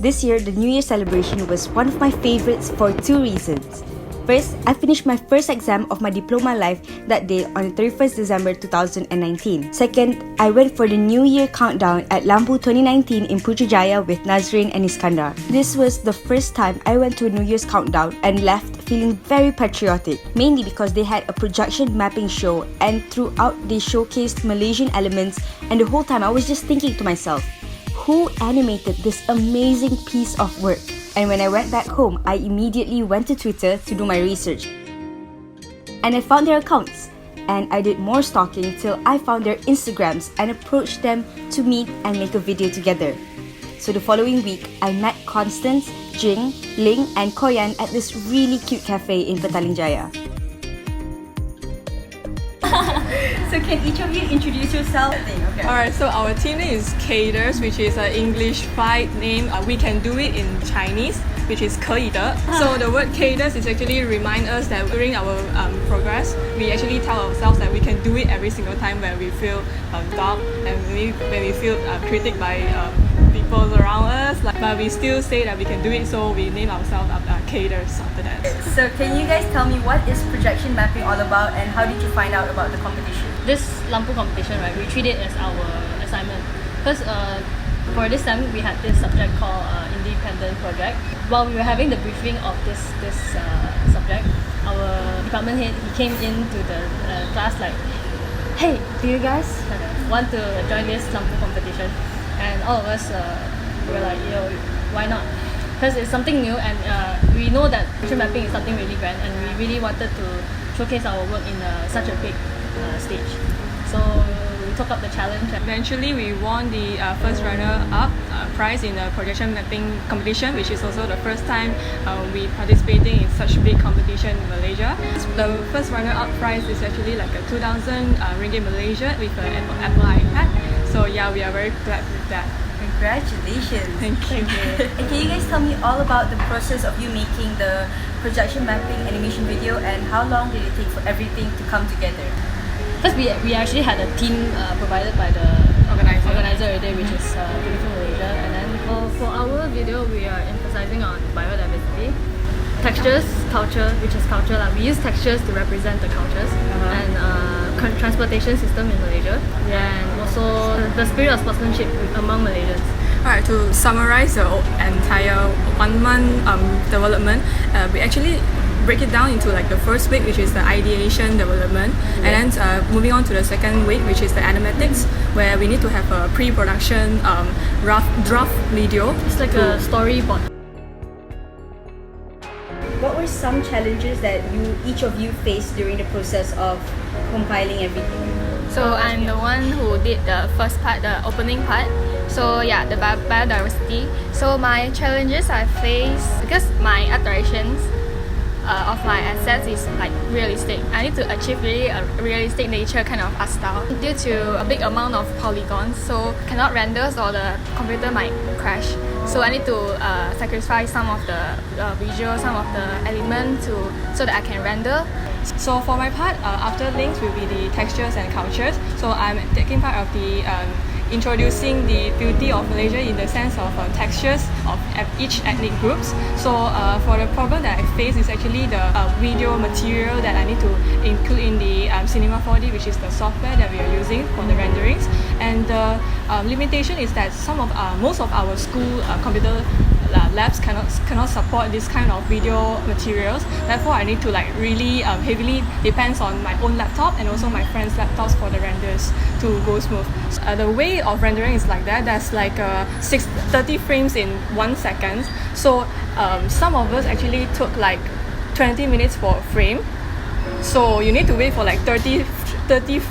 This year, the New Year celebration was one of my favorites for two reasons. First, I finished my first exam of my diploma life that day on 31st December 2019. Second, I went for the New Year countdown at Lampu 2019 in Putrajaya with Nazrin and Iskandar. This was the first time I went to a New Year's countdown and left feeling very patriotic, mainly because they had a projection mapping show and throughout they showcased Malaysian elements, and the whole time I was just thinking to myself, who animated this amazing piece of work? And when I went back home, I immediately went to Twitter to do my research. And I found their accounts. And I did more stalking till I found their Instagrams and approached them to meet and make a video together. So the following week, I met Constance, Jing, Ling and Koyan at this really cute cafe in Petaling Jaya. So can each of you introduce yourself? Okay. Alright, so our team name is Caders, which is an English-fied name. We can do it in Chinese, which is 可以的. So the word Caders is actually remind us that during our progress, we actually tell ourselves that we can do it every single time when we feel doubt and when we feel critiqued by people around us. But we still say that we can do it, so we name ourselves Caders after that. So can you guys tell me what is projection mapping all about and how did you find out about the competition? This Lampu competition, right, we treat it as our assignment because for this time we had this subject called independent project. While we were having the briefing of this subject, our department head, he came into the class like, hey, do you guys want to join this Lampu competition? And all of us were like, why not? Because it's something new and we know that projection mapping is something really grand and we really wanted to showcase our work in such a big stage. So we took up the challenge. Eventually, we won the first runner-up prize in the projection mapping competition, which is also the first time we participating in such big competition in Malaysia. The first runner-up prize is actually like a 2,000 ringgit Malaysia with an Apple iPad. So yeah, we are very glad with that. Congratulations! Thank you. And can you guys tell me all about the process of you making the projection mapping animation video and how long did it take for everything to come together? Because we actually had a team provided by the organizer already, which is Beautiful Malaysia. And then for our video, we are emphasizing on biodiversity, textures, culture, which is culture. We use textures to represent the cultures, and transportation system in Malaysia, and also the spirit of sportsmanship among Malaysians. Alright, to summarize the entire 1 month development, we actually break it down into like the first week, which is the ideation development, and then moving on to the second week, which is the animatics, where we need to have a pre-production rough draft video. It's like a storyboard. What were some challenges that each of you faced during the process of compiling everything? So I'm the one who did the first part, the opening part. So yeah, the biodiversity. So my challenges I face, because my art directions of my assets is like realistic. I need to achieve really a realistic nature kind of art style. Due to a big amount of polygons, so cannot render or the computer might crash. So I need to sacrifice some of the visual, some of the elements so that I can render. So for my part, after links will be the textures and cultures. So I'm taking part of the introducing the beauty of Malaysia in the sense of textures of each ethnic groups. So for the problem that I face is actually the video material that I need to include in the Cinema 4D, which is the software that we are using for the renderings. And the limitation is that most of our school computer labs cannot support this kind of video materials. Therefore, I need to like really heavily depends on my own laptop and also my friends' laptops for the renders to go smooth. The way of rendering is like that. There's like 30 frames in 1 second. So some of us actually took like 20 minutes for a frame. So you need to wait for like 30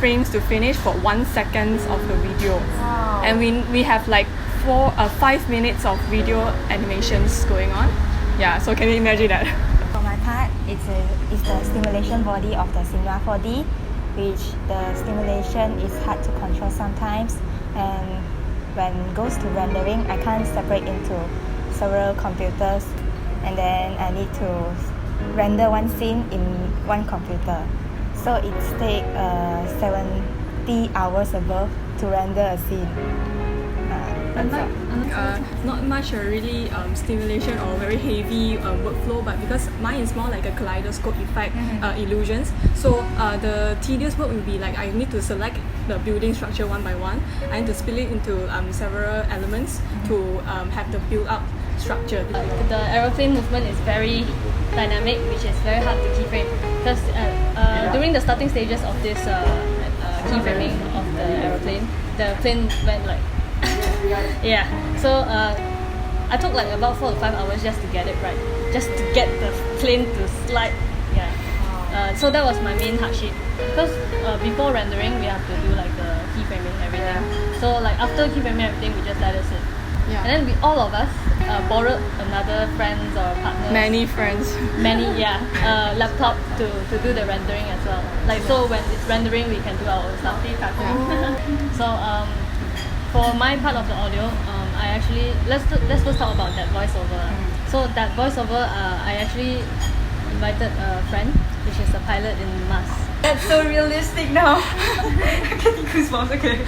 frames to finish for 1 second of the video. Wow. And we have like 5 minutes of video animations going on. Yeah, so can you imagine that? For my part, it's the stimulation body of the Cinema 4D, which the stimulation is hard to control sometimes, and when it goes to rendering, I can't separate into several computers, and then I need to render one scene in one computer. So it takes 70 hours above to render a scene. Not much really stimulation or very heavy workflow, but because mine is more like a kaleidoscope effect illusions. So the tedious work will be like I need to select the building structure one by one. I need to split it into several elements to have the build up structure. The aeroplane movement is very dynamic, which is very hard to keyframe because during the starting stages of this keyframing of the aeroplane, the plane went like yeah. So I took like about 4 to 5 hours just to get it right, just to get the plane to slide. Yeah. So that was my main hardship because before rendering we have to do like the keyframing and everything. So like after keyframing everything, we just let it sit. Yeah. And then we all of us borrowed another friends or partners. Many friends. Laptop to do the rendering as well. Like so when it's rendering we can do our own stuff. So for my part of the audio, I actually let's first talk about that voiceover. So that voiceover, I actually invited a friend, which is a pilot in Mars. That's so realistic now. I'm getting goosebumps. Okay.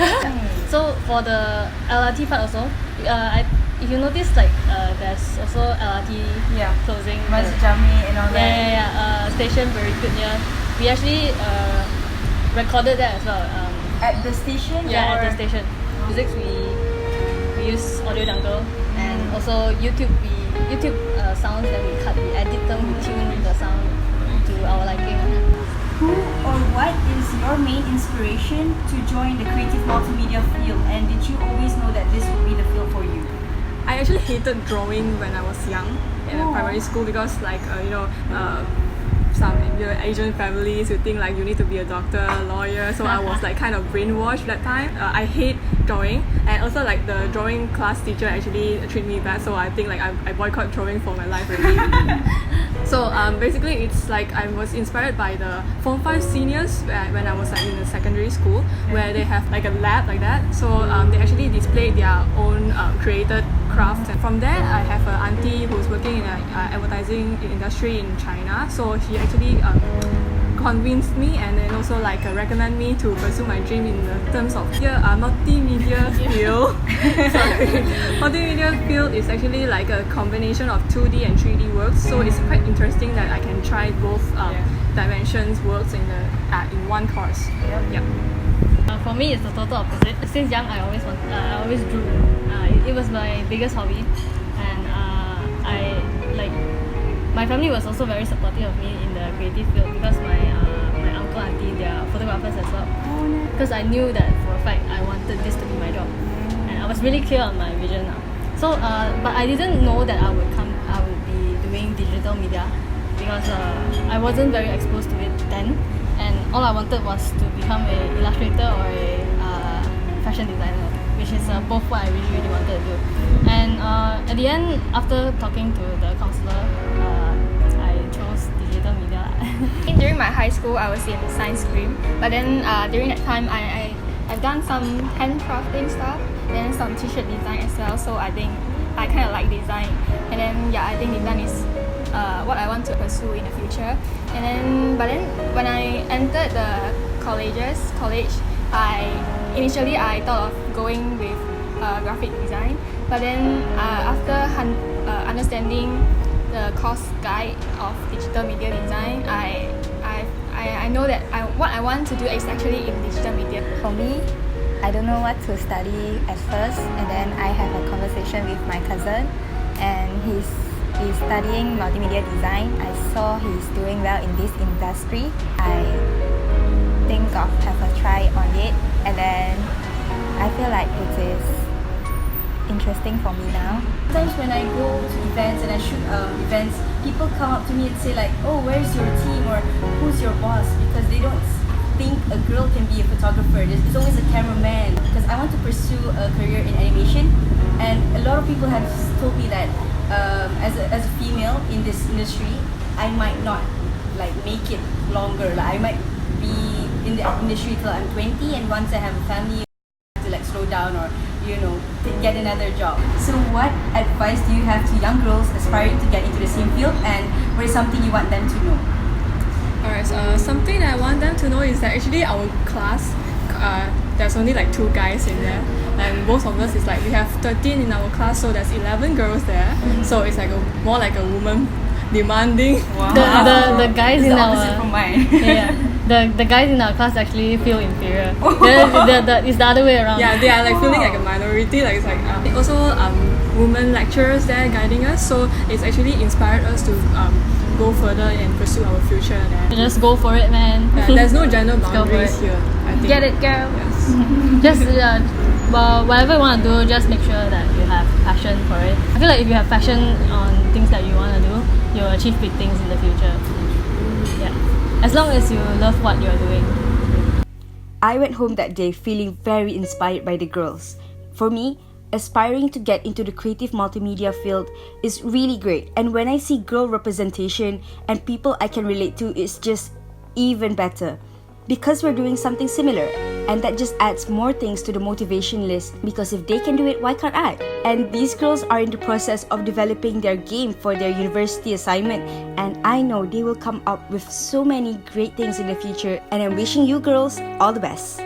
So for the LRT part also, if you notice like there's also LRT closing. Masjid Jami and all that. Station very good near. We actually recorded that as well. At the station? Yeah, at the station. Physics we use Audio Jungle and also YouTube sounds that we cut, we edit them, we tune the sound to our liking. Who or what is your main inspiration to join the creative multimedia field, and did you always know that this would be the field for you? I actually hated drawing when I was young in primary school because like some Asian families would think like you need to be a doctor, a lawyer, so I was like kind of brainwashed that time. I hate drawing, and also like the drawing class teacher actually treated me bad, so I think like I boycott drawing for my life already. So basically it's like I was inspired by the Form 5 seniors when I was like in the secondary school, where they have like a lab like that. So they actually displayed their own created crafts, and from there I have an auntie who's working in an advertising industry in China. So she actually convinced me and then also like recommend me to pursue my dream in the terms of multimedia field. Sorry. Multimedia field is actually like a combination of 2D and 3D works, so it's quite interesting that I can try both dimensions works in one course. Yep. For me, it's the total opposite. Since young, I always drew. It was my biggest hobby, and my family was also very supportive of me in the creative field because my uncle, auntie, they are photographers as well. Because I knew that for a fact I wanted this to be my job, and I was really clear on my vision now. So, but I didn't know that I would be doing digital media because I wasn't very exposed to it then, and all I wanted was to become an illustrator or a fashion designer, which is both what I really, really wanted to do. And at the end, after talking to the counselor, I chose digital media. During my high school, I was in science stream, but then during that time, I've done some handcrafting stuff, then some t-shirt design as well. So I think I kind of like design, and then I think design is what I want to pursue in the future. But then when I entered the college, initially I thought of going with graphic design, but then after understanding the course guide of digital media design, I know that what I want to do is actually in digital media. For me, I don't know what to study at first, and then I have a conversation with my cousin, and he's studying multimedia design. I saw he's doing well in this industry. I think of have a try on it, and then I feel like it is interesting for me now. Sometimes when I go to events and I shoot events, people come up to me and say like, oh, where's your team, or who's your boss, because they don't think a girl can be a photographer. It's always a cameraman, because I want to pursue a career in animation, and a lot of people have told me that as a female in this industry, I might not like make it longer. Like I might be in the industry till I'm 20, and once I have a family, to like slow down or to get another job. So what advice do you have to young girls aspiring to get into the same field, and what is something you want them to know? Alright, something that I want them to know is that actually our class there's only like 2 guys in there, and most of us is like we have 13 in our class, so there's 11 girls there. So it's like more like a woman demanding. Wow. The guys in our from mine. yeah, the guys in our class actually feel inferior. It's the other way around. Yeah, they are like feeling like a minority. Like it's like also women lecturers there guiding us, so it's actually inspired us to go further and pursue our future there. Just go for it, man. Yeah, there's no gender go for boundaries it. here, I think. Get it, girl. Yes. Just well, whatever you want to do, just make sure that you have passion for it. I feel like if you have passion on things that you want to do, you'll achieve big things in the future. Yeah, as long as you love what you're doing. I went home that day feeling very inspired by the girls. For me, aspiring to get into the creative multimedia field is really great, and when I see girl representation and people I can relate to, it's just even better. Because we're doing something similar, and that just adds more things to the motivation list, because if they can do it, why can't I? And these girls are in the process of developing their game for their university assignment, and I know they will come up with so many great things in the future, and I'm wishing you girls all the best.